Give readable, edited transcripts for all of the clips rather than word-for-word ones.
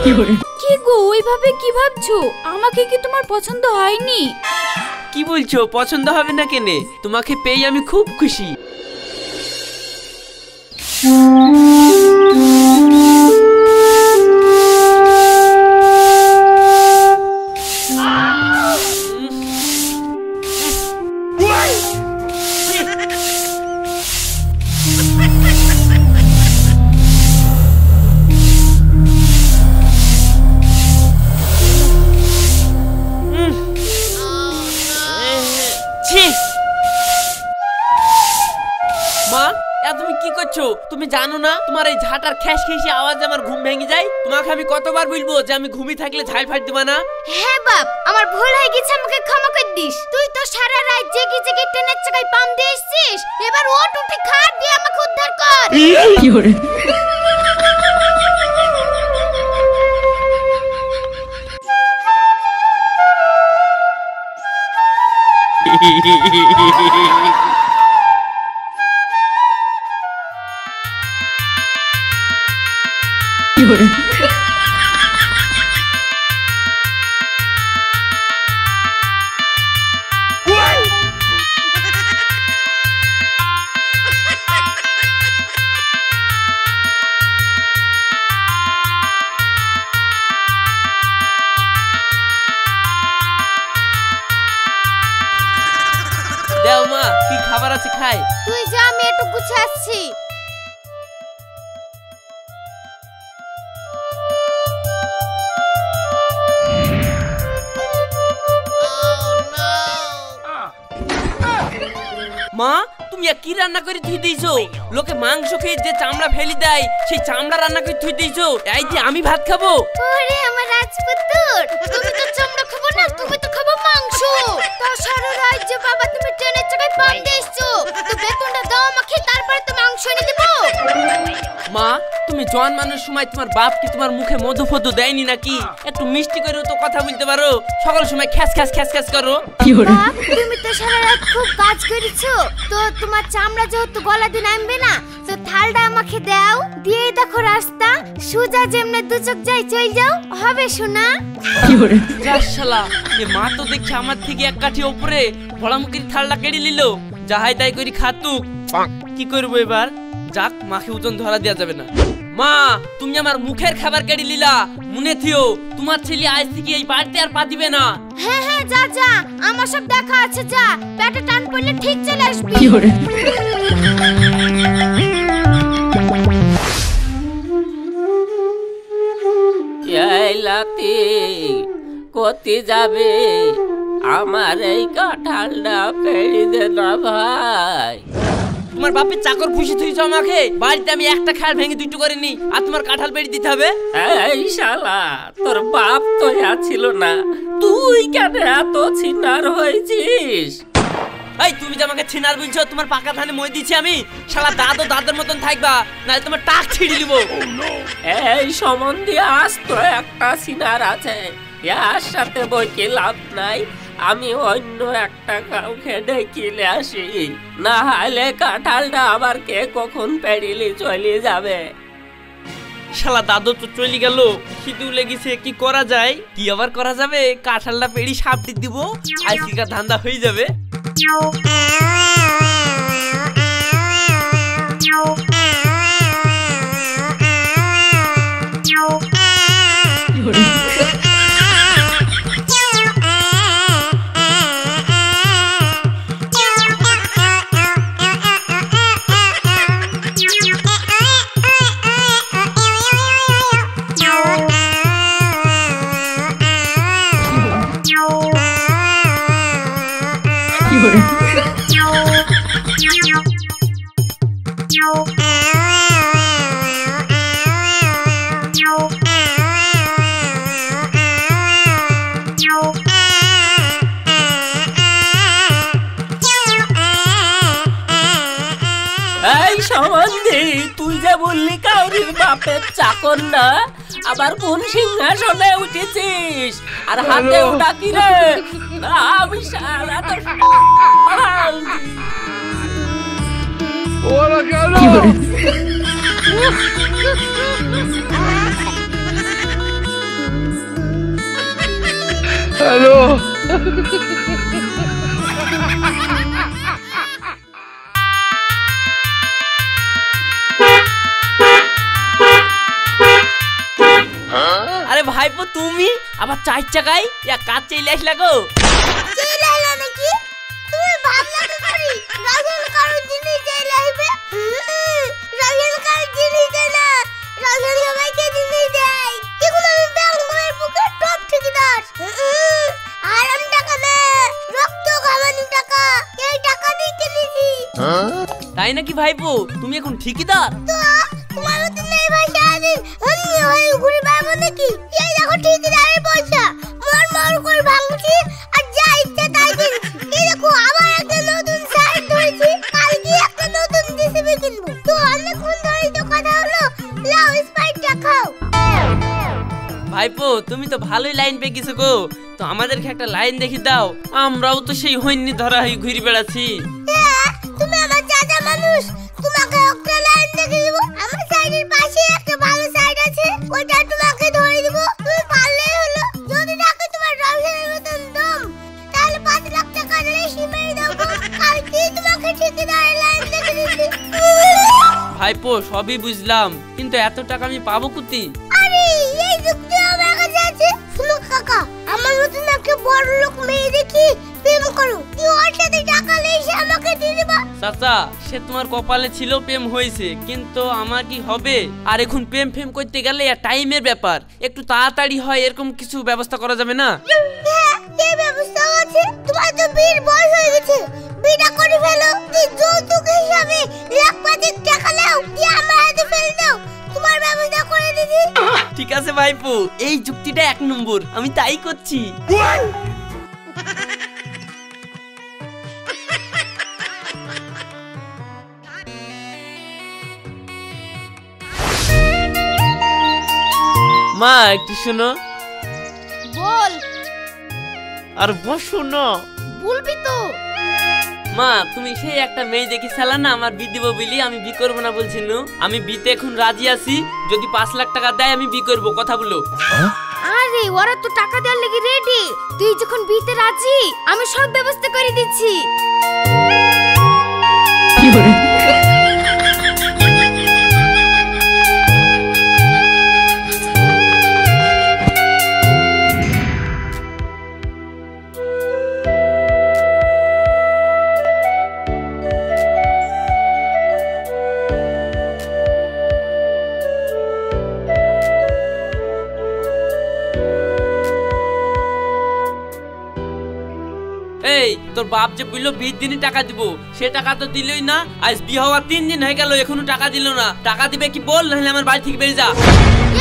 কি গো ওইভাবে কি ভাবছো? আমাকে কি তোমার পছন্দ হয়নি? কি বলছো? পছন্দ হবে না কেনে? তোমাকে পেয়ে আমি খুব খুশি। তুমি কি করছো? তুমি জানো না তোমার এই ঝাঁটার খ্যাস খ্যাসি আওয়াজে আমার ঘুম ভেঙে যায়? তোমাকে আমি কতবার বলবো যে আমি ঘুমিয়ে থাকলে ঝাল ফাট দিবা না? হ্যাঁ বাপ, আমার ভুল হয়ে গেছে, আমাকে ক্ষমা করে দিস। তুই তো সারা রাত জেগে জেগে ট্রেনের চাকায় পাম দিয়ে এসেছিস, এবার ওঠ, উঠে খাট দিয়ে আমাকে উদ্ধার কর। কি করে? দেও মা, কি খাবার আছে খাই। তুই যা, আমি একটু গুছিয়ে আসছি। মা, তুমি কি রান্না করে ধুই দিয়েছো? লোকে মাংস খেয়ে যে চামড়া ফেলি দেয়, সেই চামড়া রান্না করে ধুই দিয়েছো। এই যে আমি ভাত খাবো। ওরে আমার রাজপুত্র, তুমি তো চামড়া খাবো না, তুমি তো খাবো মাংস। তা সারা রাত যে বাবা তুমি ট্রেনের চাকায় পাম দিয়েছো, তো বেতনটা দাও আমাকে, তারপরে তো মাংস এনে দেবো। মা, তুমি জোয়ান মানুষ সময় তোমার বাপ কি তোমার মুখে মধু ফধু দেয়নি নাকি? একটু মিষ্টি করে তো কথা বলতে পারো, সকল সময় খ্যাস খ্যাস খ্যাস খ্যাস করো। বাপ, তুমি তো সারা রাত খুব কাজ করেছো, তো তোমার চামড়া যেহেতু গলা দিয়ে নামবে না, তো থালটা আমাকে দাও, দিয়ে দেখো রাস্তা সোজা যেমনে দু চোখ যাই চল যাও, হবে শোনা? যা শালা, এ মা তো দেখছি আমার থেকে এক কাঠি উপরে ভোলামুখীর থালটা কেড়ে নিল। যাহাই তাই করি খাতুক, কি করবো এবার? যাক, মাকে ওজন ধরা দেওয়া যাবে না। মা, তুমি আমার মুখের খাবার কেড়ে নিলা, মনে থিও তোমার ছেলে আজ থেকে এই বাড়িতে আর পা দিবে না। হ্যাঁ হ্যাঁ, যা যা, আমার সব দেখা আছে, যা, পেটে টান পড়লে ঠিক চলে আসবি। এই লাতি কোথায় যাবে? আমার এই কাঁঠালটা পেড়ে দে না ভাই। তোমার বাপের চাকর খুশি থুইছ আমাকে, বাড়িতে আমি একটা খাল ভেঙে দুটো করে নি, আর তোমার কাঁঠাল পেড়ে দিতে হবে? এই শালা, তোর বাপ তো ছিল না, তুই কেন এত ছিনার হয়েছিস? এই তুমি যে আমাকে ছিনার বলছো, তোমার পাকা ধানে মই দিছি আমি? শালা দাদু দাদুর মতন থাকবা, নাহলে তোমার টাক ছিঁড়ে দিব। এই সম্বন্ধে আজ তো একটা ছিনার আছে, এর সাথে বইকে লাভ নাই। আমি অন্য একটা কাউকে ডেকে আসি, না হলে কাঁঠালটা আবার কে কখন পেড়িলি চলে যাবে। শালা দাদু তো চলে গেল, খিদু লেগেছে, কি করা যায়? কি আবার করা যাবে? কাঁঠালটা পেড়ি সাপ দিয়ে দিব, আজকের ধান্দা হয়ে যাবে। এই সম্বন্ধে তুই যে বললি কাউরির বাপের চাকর না, আবার কোন সিংহাসনে উঠেছিস? আর হাতে ওটা কি রে? না আমি সারা তো ওরা কেন? আরে ভাইপো তুমি আবার 4 চাকায় কাজ চলে আসলা গো? চলে এলো নাকি? তুমি ভাবলা কি করি রাজেল কারো জিনিস চলে আসবে? রাজেল কারো জিনিস দেয় না, রাজেল সবাইকে জিনিস দেয়। এগুলো আমি ব্যাংকের বুকে টপ ঠিকাদার। আরাম টাকা না, রক্ত খাওয়ানো টাকা, এই টাকা দিয়ে কিনেছি। তাই নাকি ভাইপো? তুমি এখন ঠিকাদার? তো তোমার তো নেই ভাই, সারাদিন আমি হয়ে ঘুরে বেড়াবো নাকি? এই দেখো ঠিকাদারের পয়সা মর মর করে ভাঙছি আর যা ইচ্ছা তাই কিনছি। এই দেখো আবার একটা নতুন সাইড ধরেছি, কালকে একটা নতুন জেসিবি কিনবো। তো অনেকক্ষণ ধরে তো কথা হলো, লাও স্প্রাইটটা খাও। ভাইপো তুমি তো ভালোই লাইন পেয়ে গেছো গো, তো আমাদেরকে একটা লাইন দেখি দাও, আমরাও তো সেই হইনি ধরা হয়ে ঘুরে বেড়াচ্ছি। হ্যাঁ, তুমি আমার চাচা মানুষ, তোমাকে একটা লাইন দেখে দিব। আমার সাইডের পাশে একটা ভালো সাইড আছে, ওটা তোমাকে ধরে দিব। তুমি পারলেই হলো। যদি নাকি তোমার রমজানের মতন দম, তাহলে 5 লাখ টাকা দিয়ে সিমেই দেবো। কালকে তোমাকে ঠিকাদারের লাইন দেখে দিচ্ছি। ভাইপো সবই বুঝলাম, কিন্তু এত টাকা আমি পাবো কোথি? আরে এই যুক্তি আমার কাছে আছে। শুনো কাকা, আমার মতন একটা বড় লোক মেয়ে দেখি প্রেম করো, তুই ওর সাথে টাকা নিয়ে এসে আমাকে দিয়ে দিবা। চাচা সে তোমার কপালে ছিল, প্রেম হয়েছে, কিন্তু আমার কি হবে? আর এখন প্রেম ফেম করতে গেলে টাইমের ব্যাপার, একটু তাড়াতাড়ি হয় এরকম কিছু ব্যবস্থা করা যাবে না? হ্যাঁ, এই ব্যবস্থা আছে। তোমার তো বিয়ের বয়স হয়ে গেছে, বিয়েটা করে ফেলো। তুই যৌতুক হিসাবে 1,5 টাকা নাও, দিয়ে আমার হাতে ফেলে দাও, তোমার ব্যবস্থা করে দিছি। ঠিক আছে ভাইপো, এই যুক্তিটা 1 নম্বর, আমি তাই করছি। মা একটু শোনো। বল। আর বসো না। বলবি তো। মা তুমি সেই একটা মেয়ে দেখেছিলা না আমার বিয়ে দিব বলি, আমি বিয়ে করবো না বলছিল। আমি বিতে এখন রাজি আছি, যদি 5 লাখ টাকা দেয় আমি বিয়ে করবো, কথা বলো। আরে ওরা তো টাকা দেওয়ার লেগে রেডি, তুই যখন বিতে রাজি আমি সব ব্যবস্থা করে দিচ্ছি। এই তোর বাপ যে বললো 20 দিনই টাকা দিব, সে টাকা তো দিলই না। আজ বিয়ে হওয়া 3 দিন হয়ে গেল, এখনো টাকা দিল না। টাকা দিবে কি বল, নাহলে আমার বাড়ি থেকে বেরিয়ে যা।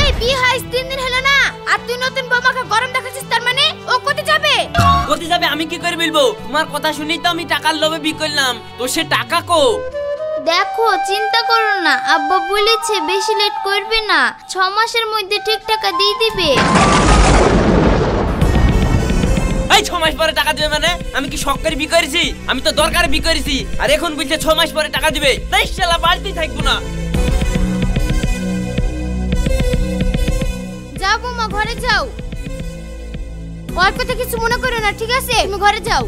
এই বিয়ে হয় 3 দিন হলো না, আর তুই নতুন বৌমাকে গরম দেখাচ্ছিস, তার মানে ও কোথায় যাবে? কোথায় যাবে আমি কি করে বলবো? তোমার কথা শুনেই তো আমি টাকার লোভে বিয়ে করলাম, তো সে টাকা কো? দেখো চিন্তা করো না, আব্বা বলেছে বেশি লেট করবে না, 6 মাসের মধ্যে ঠিক টাকা দিয়ে দিবে। এই 6 মাস পরে টাকা দিবে মানে? আমি কি শখ করে বিয়ে করেছি? আমি তো দরকারে বিয়ে করেছি, আর এখন বলছে 6 মাস পরে টাকা দিবে। তাই শালা বাড়িতেই থাকবো না। যাও বৌমা, ঘরে যাও। ওর কথা কিছু মনে করো না, ঠিক আছে? তুমি ঘরে যাও।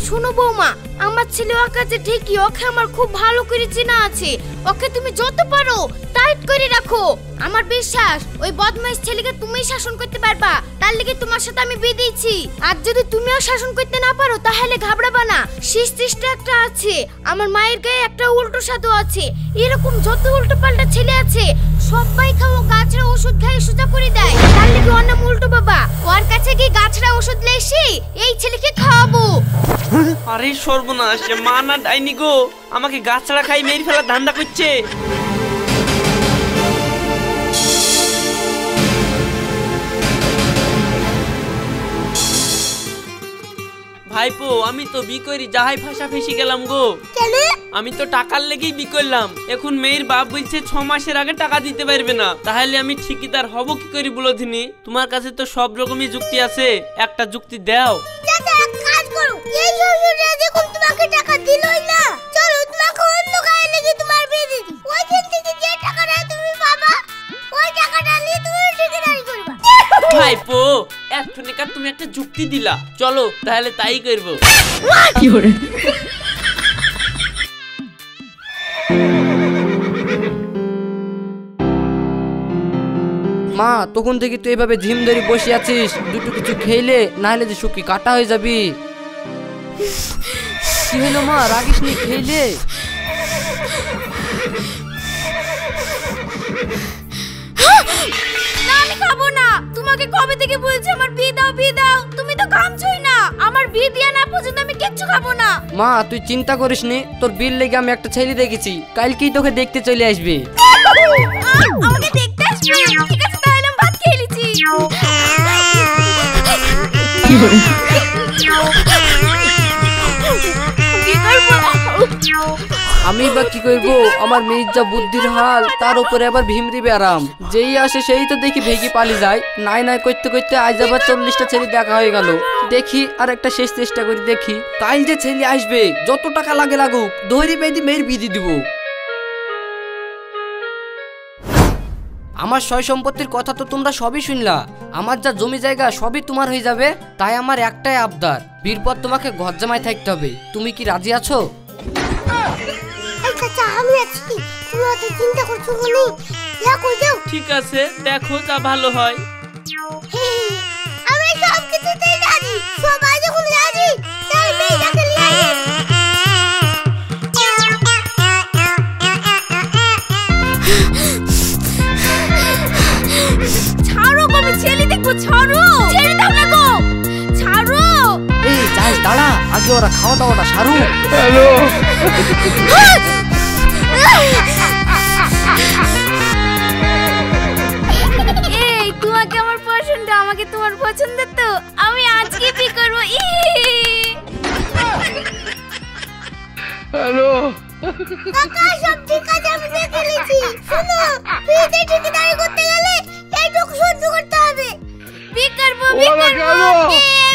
শোনো বৌমা, আমার ছেলে ওর কাছে ঠিকই, ওকে আমার খুব ভালো করে চেনা আছে। ওকে তুমি যত পারো টাইট করে রাখো। আমার বিশ্বাস ওই বদমাইশ ছেলেকে তুমিই শাসন করতে পারবা, তার লেগে তোমার সাথে আমি বিয়ে দিয়েছি। আর যদি তুমিও শাসন করতে না পারো তাহলে ঘাবড়াবা না, শিষ্টিষ্টা একটা আছে। আমার মায়ের গায়ে একটা উল্টো সাধু আছে। এরকম যত উল্টো পাল্টা ছেলে আছে সবাই খাও গাছরা ওষুধ খাই সোজা করে দেয়, তার লেগে ওর নাম উল্টো বাবা। ওর কাছে গিয়ে গাছরা ওষুধ লেসি এই ছেলেকে খাওয়াবো। আরে সর্বনাশ, মা না ডাইনি গো, আমাকে গাছড়া খাই মেরে ফেলার ধান্দা করছে। ভাইপো আমি তো বি করি যাহাই ফাঁসা ফেসে গেলাম গো। কেন? আমি তো টাকার লেগেই বি করলাম, এখন মেয়ের বাপ বলছে 6 মাসের আগে টাকা দিতে পারবে না, তাহলে আমি ঠিকাদার হব কি করে বলো দিনি? তোমার কাছে তো সব রকমই যুক্তি আছে, একটা যুক্তি দাও। চাচা এক কাজ করো, এই শ্বশুররা যখন তোমাকে টাকা দিলই না, চলো তোমাকে অন্য গায়ে লেগে তোমার বিয়ে দিই। ওইখান থেকে যে টাকাটা দরকার তুমি একটা যুক্তি দিলা, চলো তাহলে তাই করবো। মা তখন থেকে তুই এভাবে ঝিম ধরে বসে আছিস, দুটো কিছু খেলে না হলে যে শুকি কাটা হয়ে যাবি। কি হলো মা, রাগিস নি, খেলে না আমি খাবো না। তোমাকে কবে থেকে বলছি আমার বিয়ে দাও বিয়ে দাও, তুমি তো কামছই না। আমার বিয়ে দিয়া না পর্যন্ত আমি কিচ্ছু খাবো না। মা তুই চিন্তা করিস নি, তোর বিল লেগে আমি একটা ছেলে দেখেছি, কালকেই তোকে দেখতে চলে আসবে। আমাকে দেখতে আসবে? ঠিক আছে তাহলে আমি ভাত খেয়ে নিচ্ছি। আমি বা কি করবো, আমার মেয়ের যা বুদ্ধির হাল, তার উপরে আবার ভীমরি ব্যারাম। যেই আসে সেই তো দেখি ভেগে পালি যায়। নাই নাই করতে করতে আজ আবার 40টা ছেলে দেখা হয়ে গেল। দেখি আর একটা শেষ চেষ্টা করি, দেখি কাল যে ছেলে আসবে যত টাকা লাগে লাগুক দৌড়ি বেঁধে মেয়ের বিধি দিব। আমার সয় সম্পত্তির কথা তো তোমরা সবই শুনলা, আমার যা জমি জায়গা সবই তোমার হয়ে যাবে। তাই আমার একটাই আবদার, বিয়ের পর তোমাকে ঘর জামাই থাকতে হবে। তুমি কি রাজি আছো? আমি আছি, তুমি অত চিন্তা করছো কেন? ঠিক আছে, দেখো যা ভালো হয়। আমি সব কিছুতেই রাজি। সবাই যখন রাজি তাই মেয়েটাকে নিয়ে আয়। ছাড়ো, আমি ছেলে দেখবো। ছাড়ো, ছেড়ে দাও না গো, ছাড়ো। এই যাই দাঁড়া, আগে ওরা খাওয়া দাওয়াটা সারু। এই তোমাকে আমার পছন্দ, আমাকে তোমার পছন্দ তো, আমি আজকে বিয়ে করব। হ্যালো কাকা সব ঠিক আছে, আমি দেখে নিয়েছি। শোনো, বিয়েতে ঠিকাদারি করতে গেলে এইটুকু সহ্য করতে হবে। বিয়ে করব, বিয়ে করব,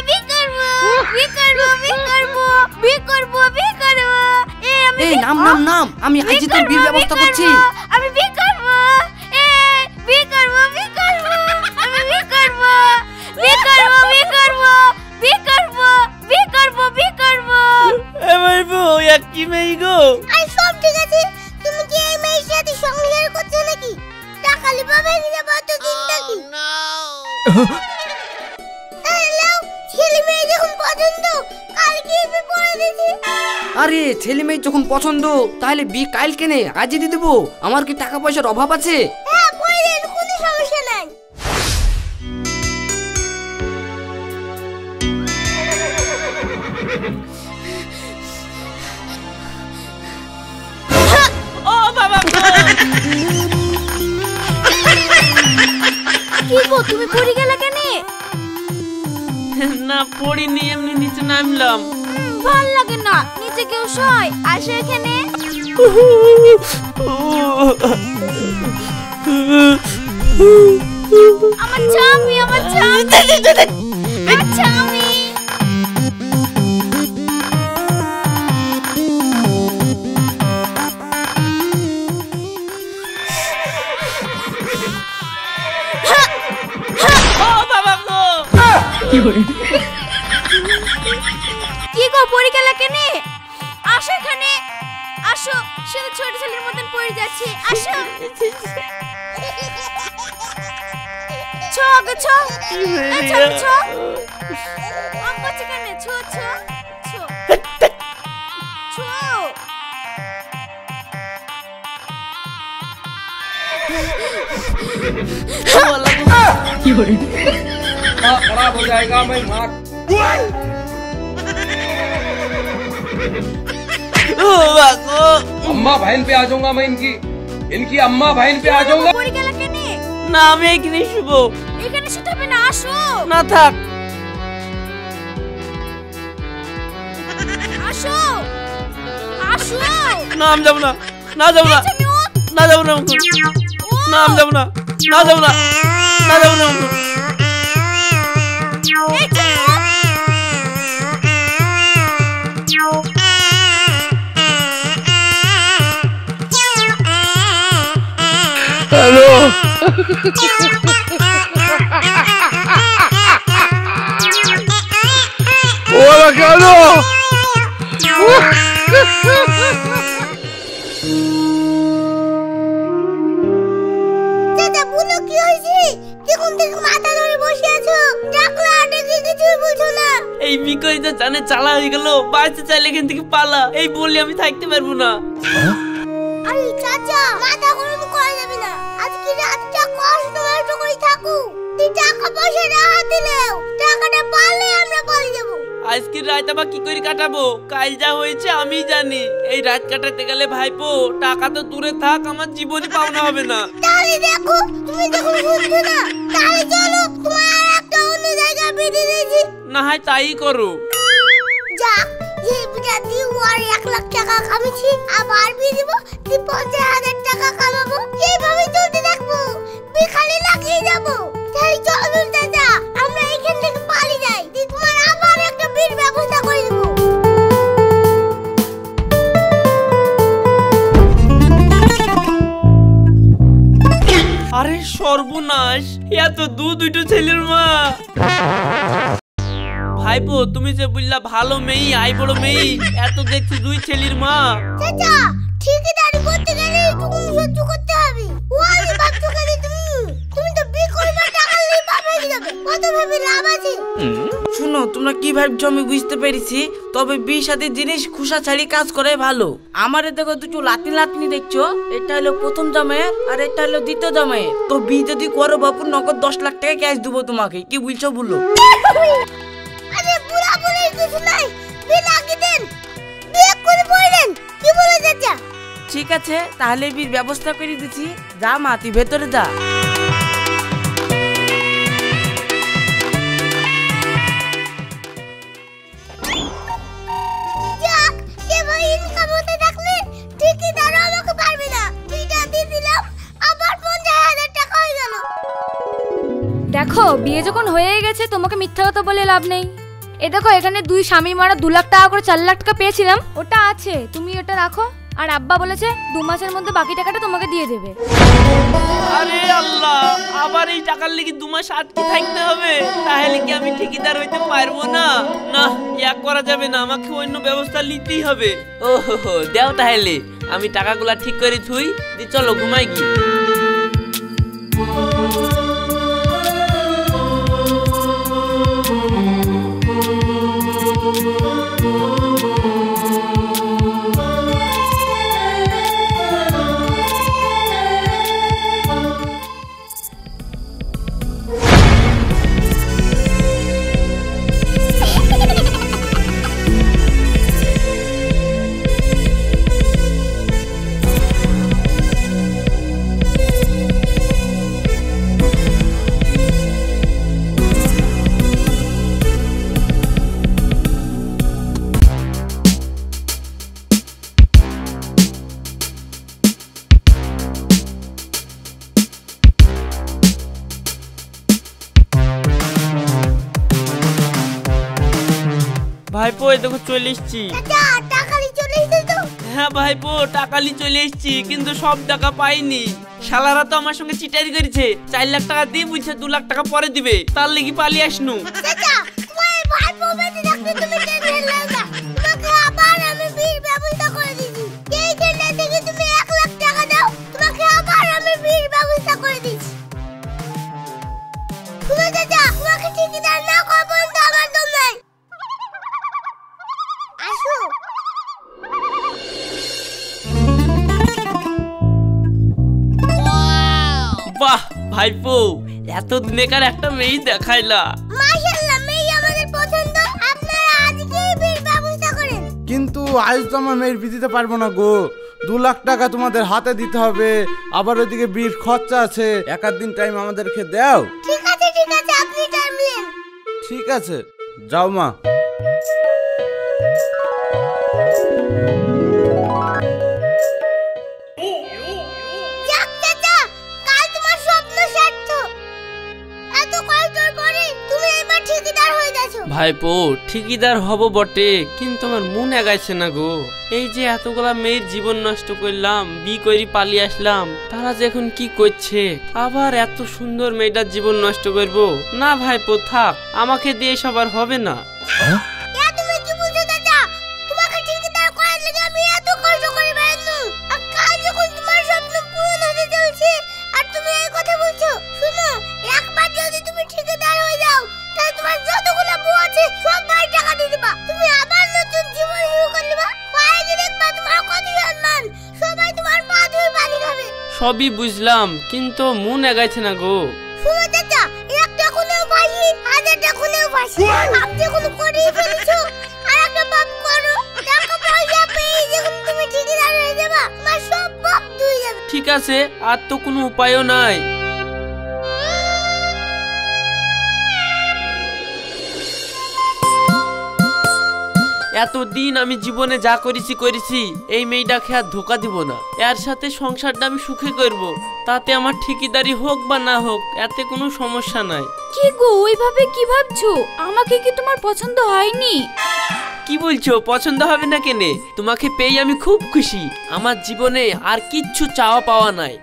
বিয়ে করব, বিয়ে করব, বিয়ে করব, বিয়ে করব, বিয়ে করব। এই নাম নাম নাম, আমি আজ তোর বিয়ের ব্যবস্থা করছি। আমি বিয়ে করব, বিয়ে করব, বিয়ে করব, আমি বিয়ে করব, বিয়ে করব, বিয়ে করব, বিয়ে করব, বিয়ে করব, বিয়ে করব। আমার বউ এক কি মেয়ে গো। আই সব ঠিক আছে, তুমি কি এই মেয়ের সাথে সংসার করছো নাকি? টাকা লিবাবে নিয়ে বাতো চিন্তা কি? হ্যালো, ছেলে মেয়ে যখন পছন্দ কালকে বিয়ে করে দিছি। আরে ছেলে মেয়ে যখন পছন্দ তাহলে বিয়ে কাল কেনে, আজই দিয়ে দেবো। আমার কি টাকা পয়সার অভাব আছে? হ্যাঁ করে দেন, কোনো সমস্যা নাই। ও বাবা গো। কি গো তুমি পড়ে গেলে কেন? না পড়িনি, এমনি নিচে নামলাম। ভাল লাগে না, নিচে কেউ শোয়, আসো এখানে। আমার চামি, আমার চামি, আমার চামি। ও বাবা গো। কি গো পড়ে গেলে কেন? আসো এখানে, আসো। শুধু ছোট ছেলের মতন পড়ে যাচ্ছে, আসো। ছো আগে ছো, ছো ছো। আম করছে কেন? ছো ছো ছো ছো। खराब हो जाएगा मैं मार। ও বাবা গো। अम्मा बहन पे आ जाऊंगा मैं, इनकी अम्मा बहन पे आ जाऊंगा। পড়ে গেলে কেন? না আমি এখানে শুবো। এখানে শুতে হবে না, আসো। না থাক। আসো, আসো। না আমি যাবো না, না যাবো না, না যাবো না, না আমি যাবো না, না যাবো না, না যাবো না। हेलो না কেন? চাচা বুনো কি হয়েছে? দেখুন দেখুন মাথা ধরে বসে আছো, ডাকলা ডেকে কিছুই বুঝো না। এই বিকই তো জানে চালা হয়ে গেল, বাঁচতে চাইলে এখান থেকে পালা, এই বললে আমি থাকতে পারবো না। আরে চাচা মাথা গরম করা যাবে না, আজকে রাতটা কষ্ট মষ্ট করে থাকো। তুই টাকা পয়সা না দিলেও টাকাটা পারলে আমরা পালিয়ে যাবো। আজকের রাত আবার কি করে কাটাবো? কাল যা হয়েছে আমি জানি। এই রাত কাটাতে গেলে ভাইপো টাকা তো দূরে থাক, আমার জীবনই পাওনা হবে না। তাহলে দেখো তুমি দেখো বুঝছো না, তাহলে চলো তোমার আর একটা অন্য জায়গায় বেঁধে দিয়েছি। না হয় তাই করো। যাক এই বিটা দিয়ে আর 1 লাখ টাকা কামিয়েছি, আবার বিয়ে দিব 50,000 টাকা কামাবো। এইভাবে চলতে থাকবো, বিকালে লাগিয়ে যাবো। তাই চলো দাদা আমরা এখান থেকে পালিয়ে যাই, তোমার আবার একটা বিয়ের ব্যবস্থা করে দেবো। আরে সর্বনাশ, এত দুটো ছেলের মা। ভাইপো তুমি যে বললা ভালো মেয়ে আই বড় মেয়ে, এত দেখছি 2 ছেলের মা। চাচা ঠিকাদারি করতে গেলে তুমি সহ্য করতে হবে। ওই বাচ্চা গেলে তুমি তো বিয়ে করবার টাকা নিয়ে পাবে যাবে, কত ভাবে লাভ আছে। শুনো, তোমরা কি ভাবছো আমি বুঝতে পেরেছি, তবে বিয়ে সাথে জিনিস খুশা ছাড়ি কাজ করে ভালো। আমারে দেখো দুটো লাতনি দেখছো, এটা হলো প্রথম জামাইয়ের আর এটা হলো দ্বিতীয় জামাইয়ের। তো বিয়ে যদি করো বাপু, নগদ 10 লাখ টাকা ক্যাশ দেবো তোমাকে, কি বলছো বলো? আরে বুড়া বুড়ি কিছু নাই, বিয়ে লাগিয়ে দেন, বিয়ে করে পড়েন। কি বলে চাচা? ঠিক আছে, তাহলে বিয়ের ব্যবস্থা করে দিচ্ছি। যা মা, তুই ভেতরে যা। যাক এবার ইনকাম হতে থাকলে ঠিকাদারও আমাকে পারবে না। বিটা দিয়ে দিলাম, আবার 50,000 টাকা হয়ে গেল। দেখো বিয়ে যখন হয়ে গেছে তোমাকে মিথ্যা কথা বলে লাভ নেই। এ দেখো এখানে 2 স্বামী মারা 2 লাখ টাকা করে 4 লাখ টাকা পেয়েছিলাম, ওটা আছে, তুমি ওটা রাখো। আর আব্বা বলেছে 2 মাসের মধ্যে বাকি টাকাটা তোমাকে দিয়ে দেবে। আরে আল্লাহ, আবার এই টাকার লেগে 2 মাস আটকে থাকতে হবে? তাহলে কি আমি ঠিকাদার হইতে পারবো না? না, এক করা যাবে না, আমাকে অন্য ব্যবস্থা নিতেই হবে। ও হো, দেও তাহলে আমি টাকাগুলা ঠিক করে থুই দি, চলো ঘুমাই কি। ভাইপো এই দেখো চলে এসছি। চাচা টাকালি চলে এসেছে তো? হ্যাঁ ভাইপো টাকালি চলে এসছি, কিন্তু সব টাকা পাইনি। শালারা তো আমার সঙ্গে চিটারি করেছে, 4 লাখ টাকা দিয়ে বুঝছে 2 লাখ টাকা পরে দিবে, তার লেগে পালিয়ে আসনু। চাচা তোমার ভাই বেঁচে থাকতে তুমি টেনশন নাও না, তোমাকে আবার আমি বিয়ের ব্যবস্থা করে দিচ্ছি। এই জেলা থেকে তুমি 1 লাখ টাকা দাও, তোমাকে আবার আমি বিয়ের ব্যবস্থা করে দিচ্ছি। শুনো চাচা, তোমাকে ঠিকাদার না করা পর্যন্ত আমার দম নাই। আসো। বাহ ভাইপো, এত দিনেকার একটা মেয়ে দেখাইলা। মাশাআল্লাহ, মেয়ে আমাদের পছন্দ, আপনারা আজকেই বিয়ের ব্যবস্থা করেন। কিন্তু আজ তো আমার মেয়ের বিয়ে দিতে পারবো না গো, 2 লাখ টাকা তোমাদের হাতে দিতে হবে, আবার ওইদিকে বিয়ের খরচা আছে। 1 দিন টাইম আমাদেরকে দাও। ঠিক আছে আপনি টাইম নেন। ঠিক আছে, যাও মা। যাক চাচা, কাল তোমার স্বপ্ন সার্থক। এত কষ্টের পরে তুমি এবার ঠিকাদার হয়ে গেছো। ভাইপো ঠিকাদার হব বটে, কিন্তু আমার মন এগাইছে না গো। এই যে এতগুলা মেয়ের জীবন নষ্ট করলাম, বিয়ে করে পালিয়ে আসলাম, তারা যে এখন কি করছে, আবার এত সুন্দর মেয়েটার জীবন নষ্ট করব না। ভাইপো থাক, আমাকে দিয়ে সবার হবে না। তুমি সবই বুঝলাম, কিন্তু মন এগাইছে না গো। শুনো চাচা, 1 টাকা খুলেও ফাঁসি, 1000 টাকা খুলেও ফাঁসি। আপনি কোনো করেই ফেলেছো, আর একটা পাপ করো। টাকা পয়সা পেয়ে যখন তুমি ঠিকই হয়ে যাবা, তোমার সব পাপ ধুয়ে যাবে। ঠিক আছে, আর তো কোনো উপায়ও নাই। এতদিন আমি জীবনে যা করেছি, এই মেয়েটাকে আর ধোকা দিব না। এর সাথে সংসারটা আমি সুখে করব, তাতে আমার ঠিকিদারি হোক বা না হোক, এতে কোনো সমস্যা নাই। কি গো, ওইভাবে কি ভাবছো? আমাকে কি তোমার পছন্দ হয়নি? কি বলছো, পছন্দ হবে না কেনে? তোমাকে পেয়ে আমি খুব খুশি। আমার জীবনে আর কিচ্ছু চাওয়া পাওয়া নাই।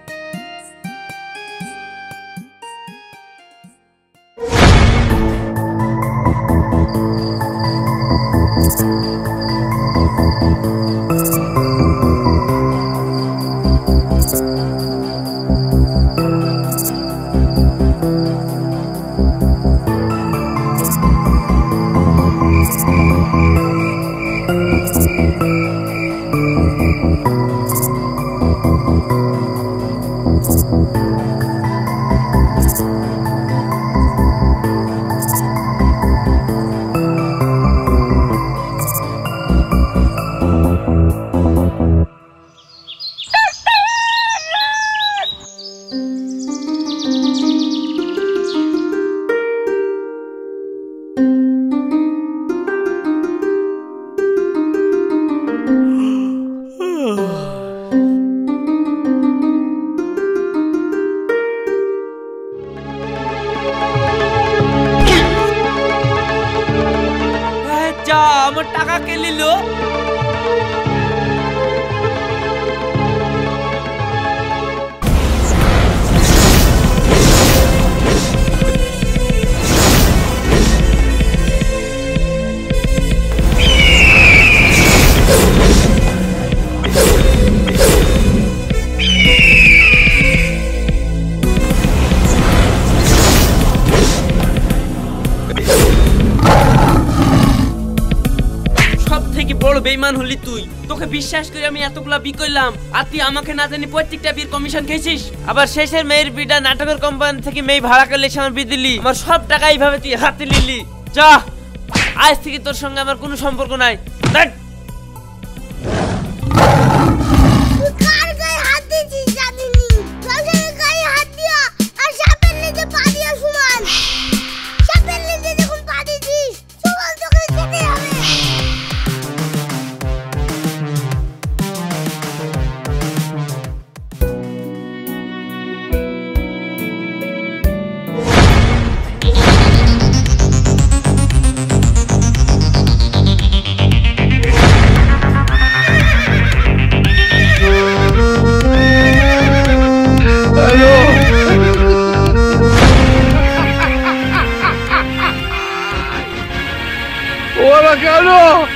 আমার টাকা কে নিল? বড় বেঈমান হলি তুই। তোকে বিশ্বাস করে আমি এতগুলা বি করলাম, আর তুই আমাকে না জানি প্রত্যেকটা বিয়ের কমিশন খেয়েছিস। আবার শেষের মেয়ের বিটা নাটকের কোম্পানি থেকে মেয়ে ভাড়া করলে আমার বি দিলি। আমার সব টাকা এইভাবে তুই হাতে নিলি। যা, আজ থেকে তোর সঙ্গে আমার কোনো সম্পর্ক নাই। Hola, Carlos.